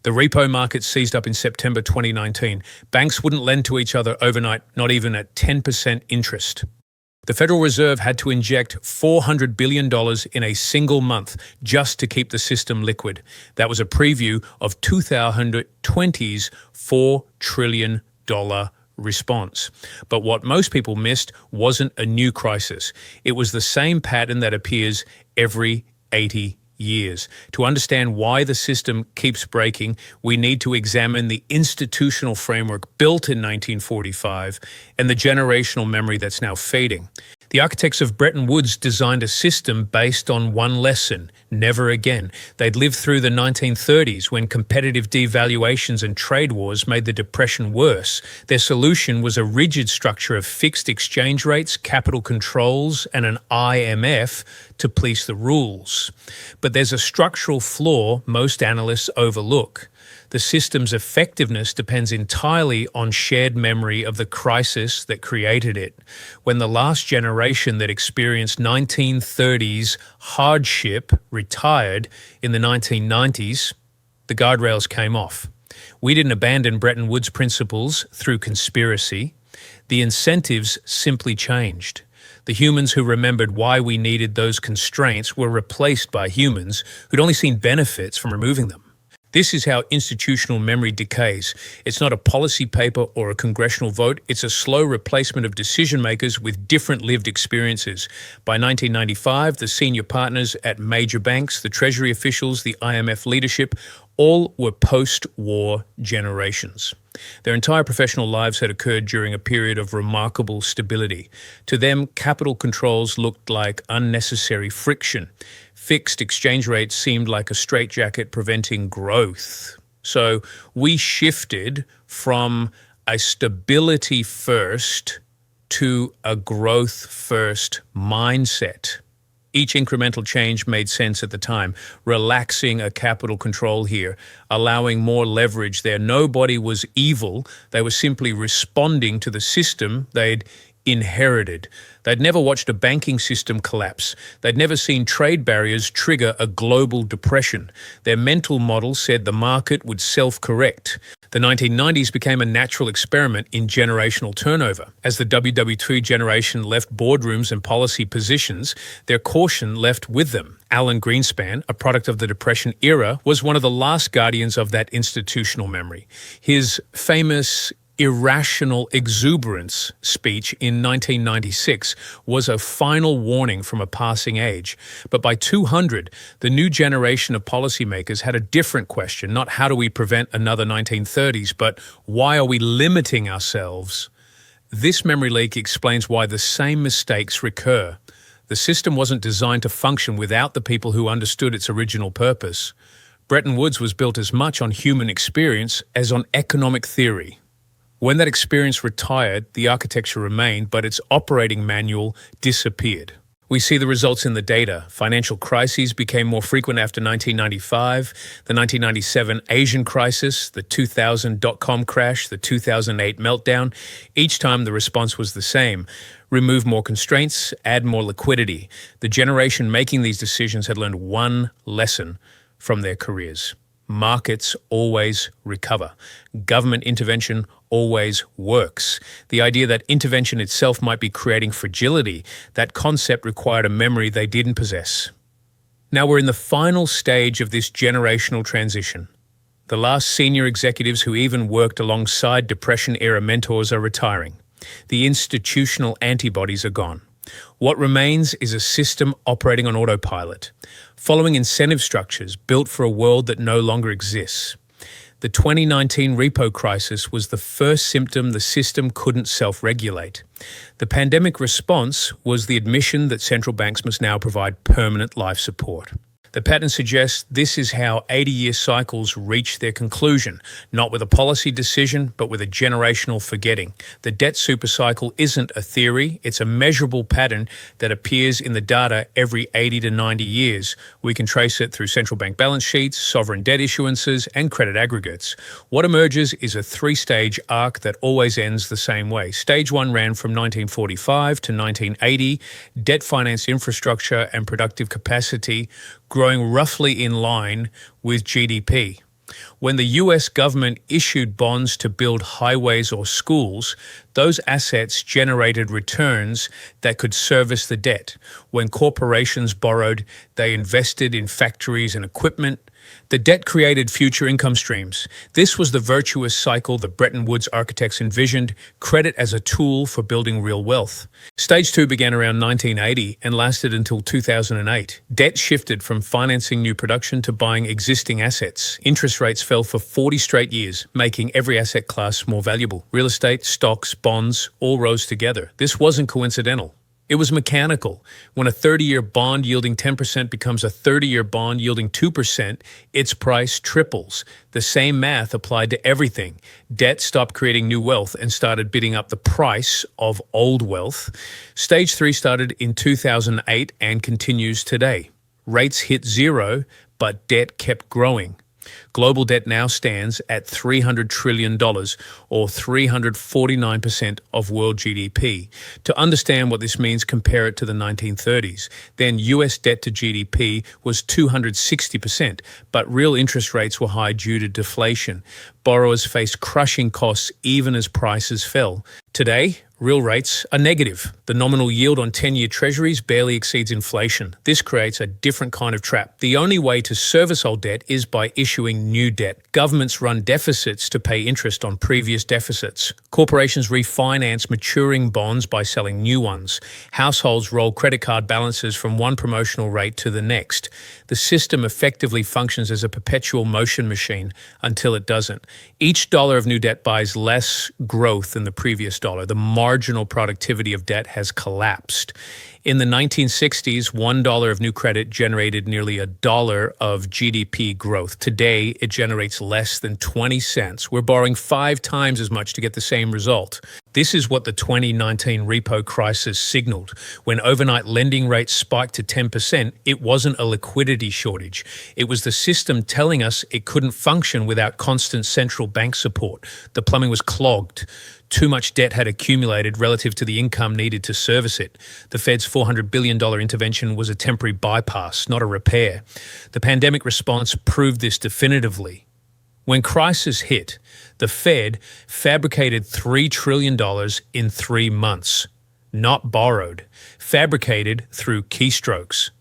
The repo market seized up in September 2019. Banks wouldn't lend to each other overnight, not even at 10% interest. The Federal Reserve had to inject $400 billion in a single month just to keep the system liquid. That was a preview of 2020's $4 trillion response. But what most people missed wasn't a new crisis. It was the same pattern that appears every 80 years. To understand why the system keeps breaking, we need to examine the institutional framework built in 1945 and the generational memory that's now fading. The architects of Bretton Woods designed a system based on one lesson: never again. They'd lived through the 1930s when competitive devaluations and trade wars made the Depression worse. Their solution was a rigid structure of fixed exchange rates, capital controls, and an IMF to police the rules. But there's a structural flaw most analysts overlook. The system's effectiveness depends entirely on shared memory of the crisis that created it. When the last generation that experienced 1930s hardship retired in the 1990s, the guardrails came off. We didn't abandon Bretton Woods principles through conspiracy. The incentives simply changed. The humans who remembered why we needed those constraints were replaced by humans who'd only seen benefits from removing them. This is how institutional memory decays. It's not a policy paper or a congressional vote. It's a slow replacement of decision makers with different lived experiences. By 1995, the senior partners at major banks, the Treasury officials, the IMF leadership, all were post-war generations. Their entire professional lives had occurred during a period of remarkable stability. To them, capital controls looked like unnecessary friction. Fixed exchange rates seemed like a straitjacket preventing growth. So we shifted from a stability first to a growth first mindset. Each incremental change made sense at the time, relaxing a capital control here, allowing more leverage there. Nobody was evil. They were simply responding to the system they'd inherited. They'd never watched a banking system collapse. They'd never seen trade barriers trigger a global depression. Their mental model said the market would self-correct. The 1990s became a natural experiment in generational turnover. As the WWII generation left boardrooms and policy positions, their caution left with them. Alan Greenspan, a product of the Depression era, was one of the last guardians of that institutional memory. His famous irrational exuberance speech in 1996 was a final warning from a passing age. But by 200, the new generation of policymakers had a different question, not how do we prevent another 1930s, but why are we limiting ourselves? This memory leak explains why the same mistakes recur. The system wasn't designed to function without the people who understood its original purpose. Bretton Woods was built as much on human experience as on economic theory. When that experience retired, the architecture remained, but its operating manual disappeared. We see the results in the data. Financial crises became more frequent after 1995, the 1997 Asian crisis, the 2000 dot-com crash, the 2008 meltdown. Each time the response was the same: remove more constraints, add more liquidity. The generation making these decisions had learned one lesson from their careers: markets always recover. Government intervention always works. The idea that intervention itself might be creating fragility, that concept required a memory they didn't possess. Now we're in the final stage of this generational transition. The last senior executives who even worked alongside Depression-era mentors are retiring. The institutional antibodies are gone. What remains is a system operating on autopilot, following incentive structures built for a world that no longer exists. The 2019 repo crisis was the first symptom the system couldn't self-regulate. The pandemic response was the admission that central banks must now provide permanent life support. The pattern suggests this is how 80-year cycles reach their conclusion, not with a policy decision, but with a generational forgetting. The debt supercycle isn't a theory, it's a measurable pattern that appears in the data every 80 to 90 years. We can trace it through central bank balance sheets, sovereign debt issuances, and credit aggregates. What emerges is a three-stage arc that always ends the same way. Stage 1 ran from 1945 to 1980, debt-financed infrastructure and productive capacity growing roughly in line with GDP. When the US government issued bonds to build highways or schools, those assets generated returns that could service the debt. When corporations borrowed, they invested in factories and equipment. The debt created future income streams. This was the virtuous cycle the Bretton Woods architects envisioned, credit as a tool for building real wealth. Stage 2 began around 1980 and lasted until 2008. Debt shifted from financing new production to buying existing assets. Interest rates fell for 40 straight years, making every asset class more valuable. Real estate, stocks, bonds, all rose together. This wasn't coincidental. It was mechanical. When a 30-year bond yielding 10% becomes a 30-year bond yielding 2%, its price triples. The same math applied to everything. Debt stopped creating new wealth and started bidding up the price of old wealth. Stage 3 started in 2008 and continues today. Rates hit zero, but debt kept growing. Global debt now stands at $300 trillion, or 349% of world GDP. To understand what this means, compare it to the 1930s. Then US debt to GDP was 260%, but real interest rates were high due to deflation. Borrowers faced crushing costs even as prices fell. Today, real rates are negative. The nominal yield on 10-year treasuries barely exceeds inflation. This creates a different kind of trap. The only way to service old debt is by issuing new debt. Governments run deficits to pay interest on previous deficits. Corporations refinance maturing bonds by selling new ones. Households roll credit card balances from one promotional rate to the next. The system effectively functions as a perpetual motion machine until it doesn't. Each dollar of new debt buys less growth than the previous dollar. The marginal productivity of debt has collapsed. In the 1960s, $1 of new credit generated nearly $1 of GDP growth. Today, it generates less than 20 cents. We're borrowing 5 times as much to get the same result. This is what the 2019 repo crisis signaled. When overnight lending rates spiked to 10%, it wasn't a liquidity shortage. It was the system telling us it couldn't function without constant central bank support. The plumbing was clogged. Too much debt had accumulated relative to the income needed to service it. The Fed's $400 billion intervention was a temporary bypass, not a repair. The pandemic response proved this definitively. When crisis hit, the Fed fabricated $3 trillion in 3 months. Not borrowed, fabricated through keystrokes.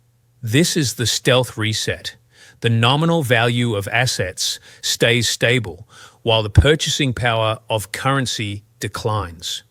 This is the stealth reset. The nominal value of assets stays stable, while the purchasing power of currency declines.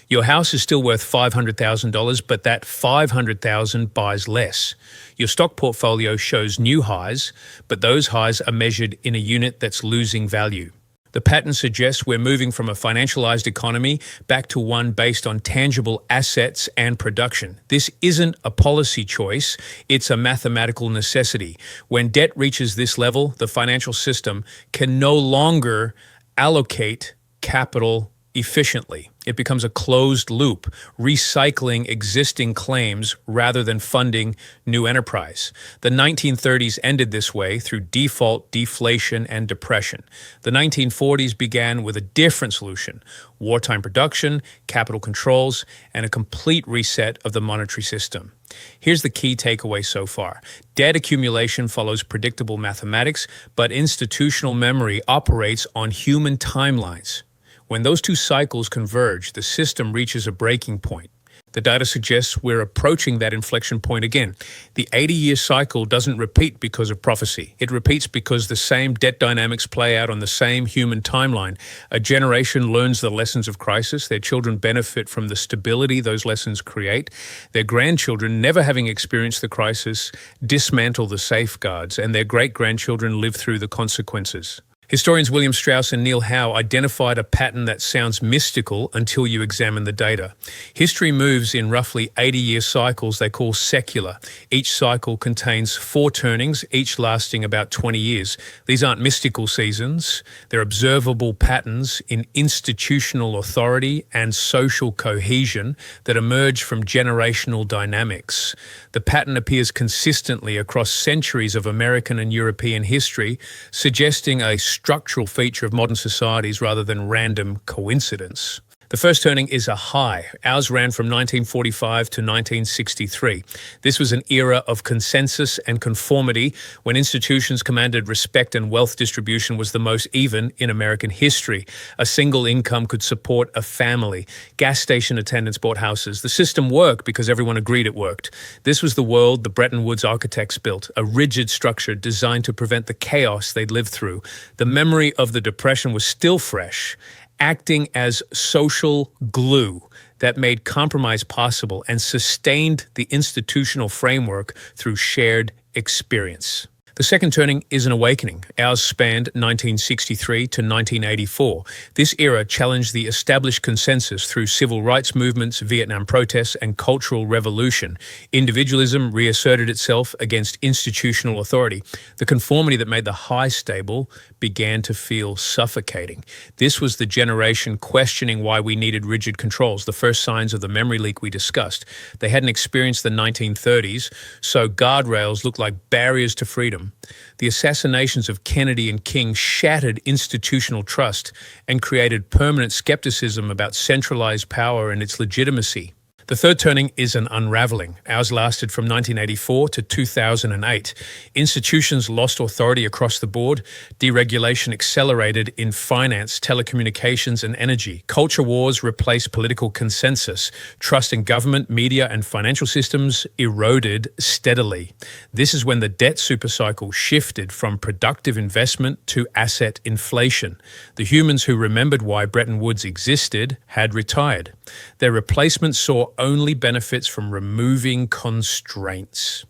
Your house is still worth $500,000, but that $500,000 buys less. Your stock portfolio shows new highs, but those highs are measured in a unit that's losing value. The pattern suggests we're moving from a financialized economy back to one based on tangible assets and production. This isn't a policy choice, it's a mathematical necessity. When debt reaches this level, the financial system can no longer allocate capital efficiently. It becomes a closed loop, recycling existing claims rather than funding new enterprise. The 1930s ended this way through default, deflation, and depression. The 1940s began with a different solution: wartime production, capital controls, and a complete reset of the monetary system. Here's the key takeaway so far. Debt accumulation follows predictable mathematics, but institutional memory operates on human timelines. When those two cycles converge, the system reaches a breaking point. The data suggests we're approaching that inflection point again. The 80-year cycle doesn't repeat because of prophecy. It repeats because the same debt dynamics play out on the same human timeline. A generation learns the lessons of crisis. Their children benefit from the stability those lessons create. Their grandchildren, never having experienced the crisis, dismantle the safeguards, and their great-grandchildren live through the consequences. Historians William Strauss and Neil Howe identified a pattern that sounds mystical until you examine the data. History moves in roughly 80-year cycles they call secular. Each cycle contains 4 turnings, each lasting about 20 years. These aren't mystical seasons. They're observable patterns in institutional authority and social cohesion that emerge from generational dynamics. The pattern appears consistently across centuries of American and European history, suggesting a structural feature of modern societies rather than random coincidence. The first turning is a high. Ours ran from 1945 to 1963. This was an era of consensus and conformity when institutions commanded respect and wealth distribution was the most even in American history. A single income could support a family. Gas station attendants bought houses. The system worked because everyone agreed it worked. This was the world the Bretton Woods architects built, a rigid structure designed to prevent the chaos they'd lived through. The memory of the Depression was still fresh, acting as social glue that made compromise possible and sustained the institutional framework through shared experience. The second turning is an awakening. Ours spanned 1963 to 1984. This era challenged the established consensus through civil rights movements, Vietnam protests, and cultural revolution. Individualism reasserted itself against institutional authority. The conformity that made the high stable began to feel suffocating. This was the generation questioning why we needed rigid controls, the first signs of the memory leak we discussed. They hadn't experienced the 1930s, so guardrails looked like barriers to freedom. The assassinations of Kennedy and King shattered institutional trust and created permanent skepticism about centralized power and its legitimacy. The third turning is an unraveling. Ours lasted from 1984 to 2008. Institutions lost authority across the board. Deregulation accelerated in finance, telecommunications, and energy. Culture wars replaced political consensus. Trust in government, media, and financial systems eroded steadily. This is when the debt supercycle shifted from productive investment to asset inflation. The humans who remembered why Bretton Woods existed had retired. Their replacements saw only benefits from removing constraints.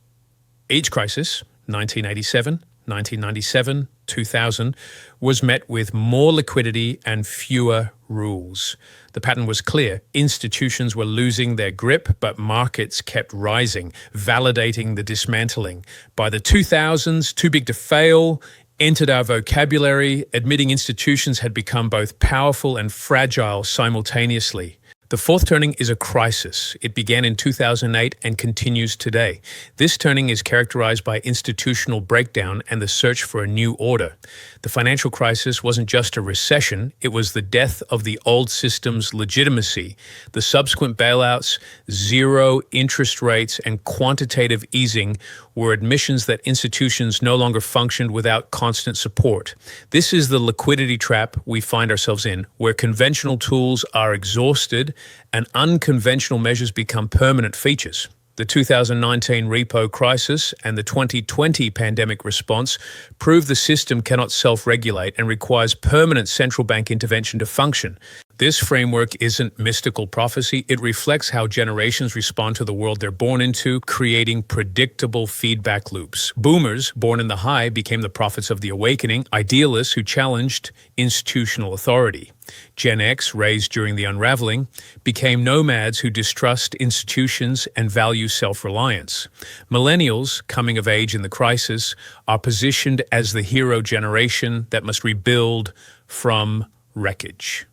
Each crisis, 1987, 1997, 2000, was met with more liquidity and fewer rules. The pattern was clear. Institutions were losing their grip, but markets kept rising, validating the dismantling. By the 2000s, too big to fail entered our vocabulary, admitting institutions had become both powerful and fragile simultaneously. The fourth turning is a crisis. It began in 2008 and continues today. This turning is characterized by institutional breakdown and the search for a new order. The financial crisis wasn't just a recession, it was the death of the old system's legitimacy. The subsequent bailouts, zero interest rates, and quantitative easing were admissions that institutions no longer functioned without constant support. This is the liquidity trap we find ourselves in, where conventional tools are exhausted and unconventional measures become permanent features. The 2019 repo crisis and the 2020 pandemic response prove the system cannot self-regulate and requires permanent central bank intervention to function. This framework isn't mystical prophecy. It reflects how generations respond to the world they're born into, creating predictable feedback loops. Boomers, born in the high, became the prophets of the awakening, idealists who challenged institutional authority. Gen X, raised during the unraveling, became nomads who distrust institutions and value self-reliance. Millennials, coming of age in the crisis, are positioned as the hero generation that must rebuild from wreckage.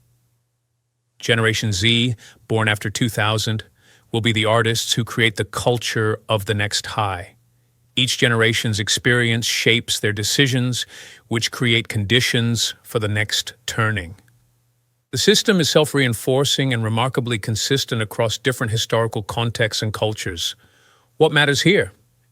Generation Z, born after 2000, will be the artists who create the culture of the next high. Each generation's experience shapes their decisions, which create conditions for the next turning. The system is self-reinforcing and remarkably consistent across different historical contexts and cultures. What matters here?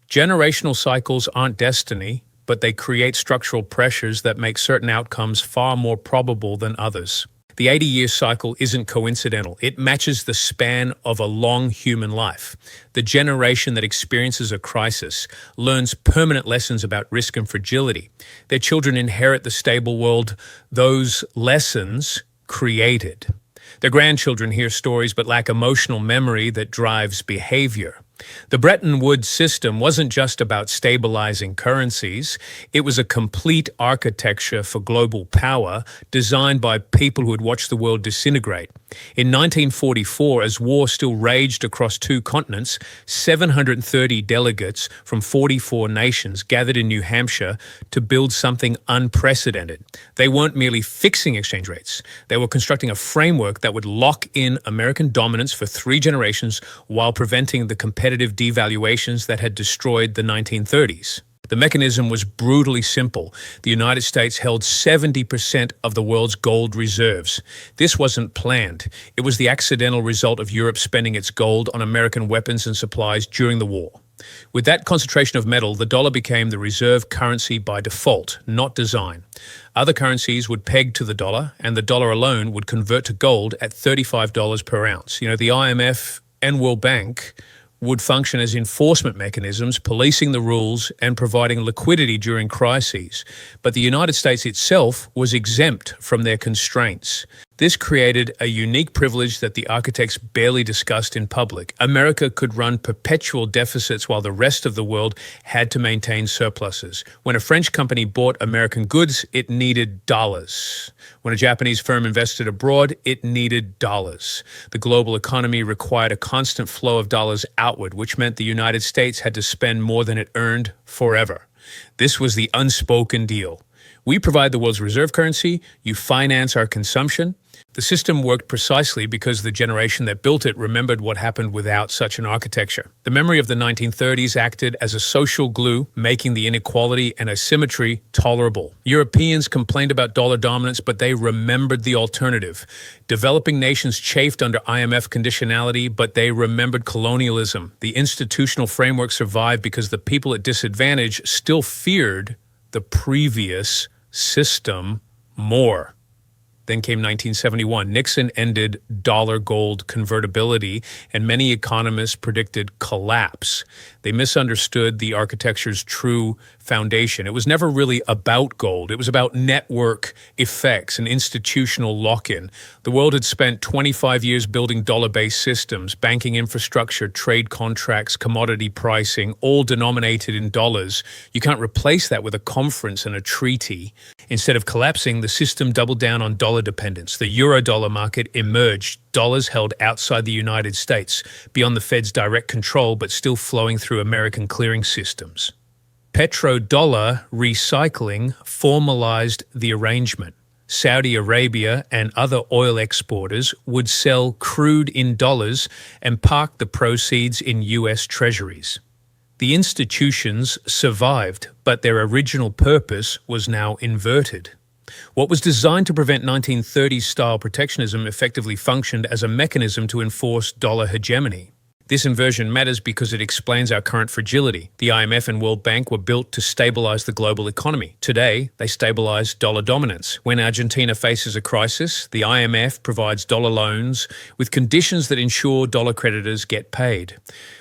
Generational cycles aren't destiny, but they create structural pressures that make certain outcomes far more probable than others. The 80-year cycle isn't coincidental. It matches the span of a long human life. The generation that experiences a crisis learns permanent lessons about risk and fragility. Their children inherit the stable world those lessons created. Their grandchildren hear stories but lack emotional memory that drives behavior. The Bretton Woods system wasn't just about stabilizing currencies. It was a complete architecture for global power designed by people who had watched the world disintegrate. In 1944, as war still raged across two continents, 730 delegates from 44 nations gathered in New Hampshire to build something unprecedented. They weren't merely fixing exchange rates. They were constructing a framework that would lock in American dominance for 3 generations while preventing the competitive devaluations that had destroyed the 1930s. The mechanism was brutally simple. The United States held 70% of the world's gold reserves. This wasn't planned. It was the accidental result of Europe spending its gold on American weapons and supplies during the war. With that concentration of metal, the dollar became the reserve currency by default, not design. Other currencies would peg to the dollar, and the dollar alone would convert to gold at $35 per ounce. The IMF and World Bank would function as enforcement mechanisms, policing the rules and providing liquidity during crises. But the United States itself was exempt from their constraints. This created a unique privilege that the architects barely discussed in public. America could run perpetual deficits while the rest of the world had to maintain surpluses. When a French company bought American goods, it needed dollars. When a Japanese firm invested abroad, it needed dollars. The global economy required a constant flow of dollars outward, which meant the United States had to spend more than it earned forever. This was the unspoken deal. We provide the world's reserve currency, you finance our consumption. The system worked precisely because the generation that built it remembered what happened without such an architecture. The memory of the 1930s acted as a social glue, making the inequality and asymmetry tolerable. Europeans complained about dollar dominance, but they remembered the alternative. Developing nations chafed under IMF conditionality, but they remembered colonialism. The institutional framework survived because the people at disadvantage still feared the previous system more. Then came 1971. Nixon ended dollar-gold convertibility, and many economists predicted collapse. They misunderstood the architecture's true foundation. It was never really about gold. It was about network effects and institutional lock-in. The world had spent 25 years building dollar-based systems, banking infrastructure, trade contracts, commodity pricing, all denominated in dollars. You can't replace that with a conference and a treaty. Instead of collapsing, the system doubled down on dollar dependence. The euro-dollar market emerged, dollars held outside the United States, beyond the Fed's direct control, but still flowing through American clearing systems. Petrodollar recycling formalized the arrangement. Saudi Arabia and other oil exporters would sell crude in dollars and park the proceeds in U.S. treasuries. The institutions survived, but their original purpose was now inverted. What was designed to prevent 1930s-style protectionism effectively functioned as a mechanism to enforce dollar hegemony. This inversion matters because it explains our current fragility. The IMF and World Bank were built to stabilize the global economy. Today, they stabilize dollar dominance. When Argentina faces a crisis, the IMF provides dollar loans with conditions that ensure dollar creditors get paid.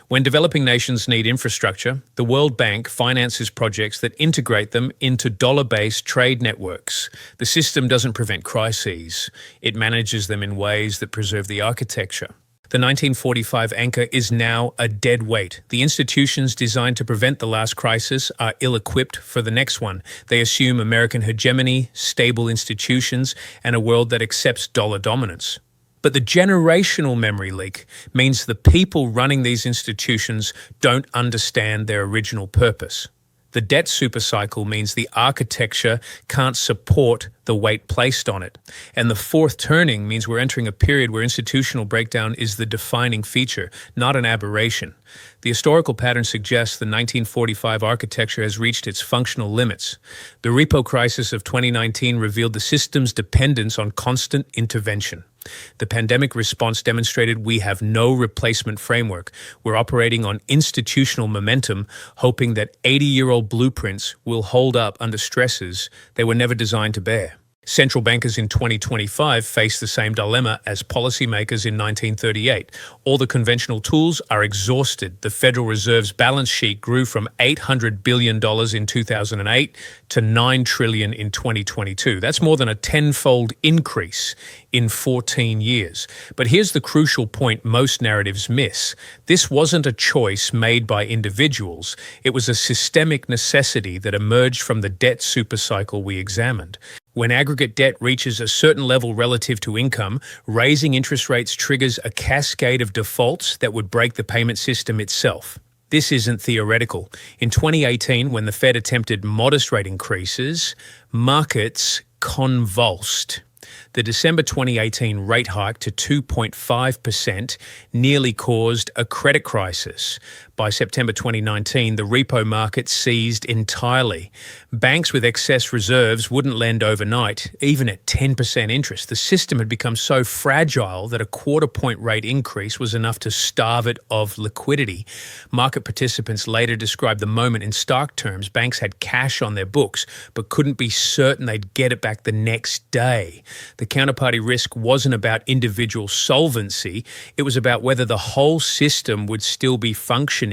When developing nations need infrastructure, the World Bank finances projects that integrate them into dollar-based trade networks. The system doesn't prevent crises. It manages them in ways that preserve the architecture. The 1945 anchor is now a dead weight. The institutions designed to prevent the last crisis are ill-equipped for the next one. They assume American hegemony, stable institutions, and a world that accepts dollar dominance. But the generational memory leak means the people running these institutions don't understand their original purpose. The debt supercycle means the architecture can't support the weight placed on it. And the fourth turning means we're entering a period where institutional breakdown is the defining feature, not an aberration. The historical pattern suggests the 1945 architecture has reached its functional limits. The repo crisis of 2019 revealed the system's dependence on constant intervention. The pandemic response demonstrated we have no replacement framework. We're operating on institutional momentum, hoping that 80-year-old blueprints will hold up under stresses they were never designed to bear. Central bankers in 2025 face the same dilemma as policymakers in 1938. All the conventional tools are exhausted. The Federal Reserve's balance sheet grew from $800 billion in 2008 to $9 trillion in 2022. That's more than a tenfold increase in 14 years. But here's the crucial point most narratives miss. This wasn't a choice made by individuals. It was a systemic necessity that emerged from the debt supercycle we examined. When aggregate debt reaches a certain level relative to income, raising interest rates triggers a cascade of defaults that would break the payment system itself. This isn't theoretical. In 2018, when the Fed attempted modest rate increases, markets convulsed. The December 2018 rate hike to 2.5% nearly caused a credit crisis. By September 2019, the repo market seized entirely. Banks with excess reserves wouldn't lend overnight, even at 10% interest. The system had become so fragile that a quarter-point rate increase was enough to starve it of liquidity. Market participants later described the moment in stark terms. Banks had cash on their books, but couldn't be certain they'd get it back the next day. The counterparty risk wasn't about individual solvency. It was about whether the whole system would still be functioning.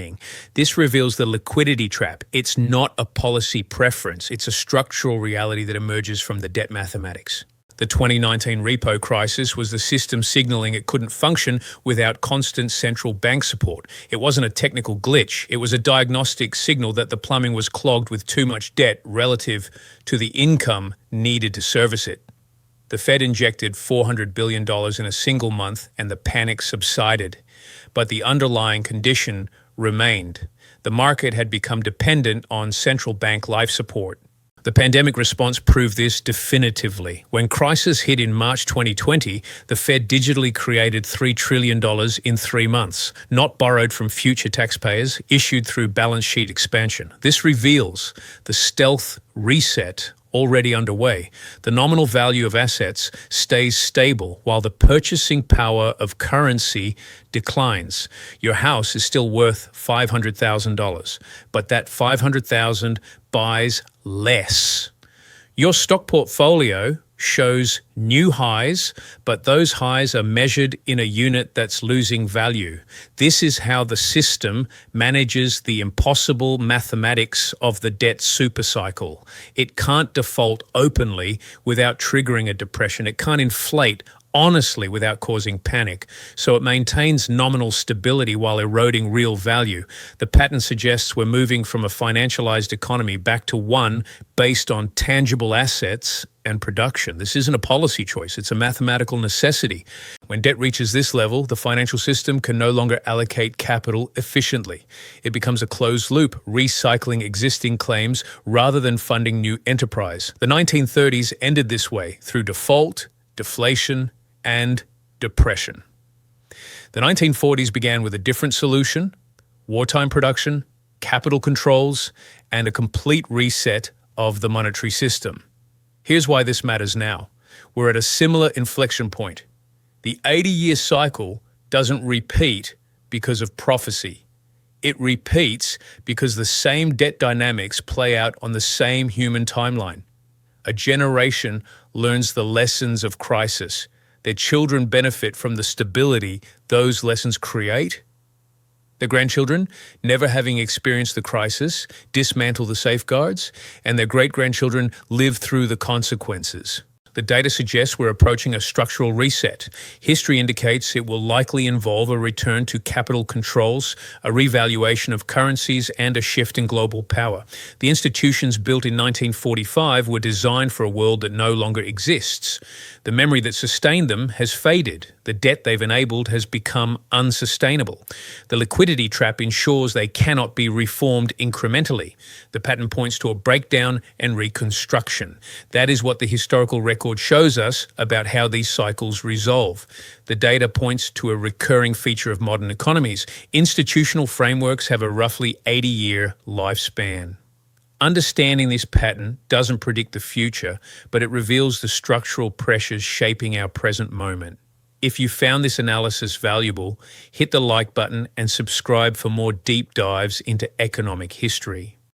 This reveals the liquidity trap. It's not a policy preference. It's a structural reality that emerges from the debt mathematics. The 2019 repo crisis was the system signaling it couldn't function without constant central bank support. It wasn't a technical glitch. It was a diagnostic signal that the plumbing was clogged with too much debt relative to the income needed to service it. The Fed injected $400 billion in a single month and the panic subsided. But the underlying condition remained. The market had become dependent on central bank life support. The pandemic response proved this definitively. When crisis hit in March 2020, the Fed digitally created $3 trillion in 3 months, not borrowed from future taxpayers, issued through balance sheet expansion. This reveals the stealth reset already underway. The nominal value of assets stays stable while the purchasing power of currency declines. Your house is still worth $500,000, but that $500,000 buys less. Your stock portfolio shows new highs, but those highs are measured in a unit that's losing value. This is how the system manages the impossible mathematics of the debt supercycle. It can't default openly without triggering a depression. It can't inflate honestly without causing panic. So it maintains nominal stability while eroding real value. The pattern suggests we're moving from a financialized economy back to one based on tangible assets and production. This isn't a policy choice, it's a mathematical necessity. When debt reaches this level, the financial system can no longer allocate capital efficiently. It becomes a closed loop, recycling existing claims rather than funding new enterprise. The 1930s ended this way through default, deflation, and depression. The 1940s began with a different solution: wartime production, capital controls, and a complete reset of the monetary system. Here's why this matters now. We're at a similar inflection point. The 80-year cycle doesn't repeat because of prophecy. It repeats because the same debt dynamics play out on the same human timeline. A generation learns the lessons of crisis. Their children benefit from the stability those lessons create. Their grandchildren, never having experienced the crisis, dismantle the safeguards, and their great-grandchildren live through the consequences. The data suggests we're approaching a structural reset. History indicates it will likely involve a return to capital controls, a revaluation of currencies, and a shift in global power. The institutions built in 1945 were designed for a world that no longer exists. The memory that sustained them has faded. The debt they've enabled has become unsustainable. The liquidity trap ensures they cannot be reformed incrementally. The pattern points to a breakdown and reconstruction. That is what the historical record shows us about how these cycles resolve. The data points to a recurring feature of modern economies. Institutional frameworks have a roughly 80-year lifespan. Understanding this pattern doesn't predict the future, but it reveals the structural pressures shaping our present moment. If you found this analysis valuable, hit the like button and subscribe for more deep dives into economic history.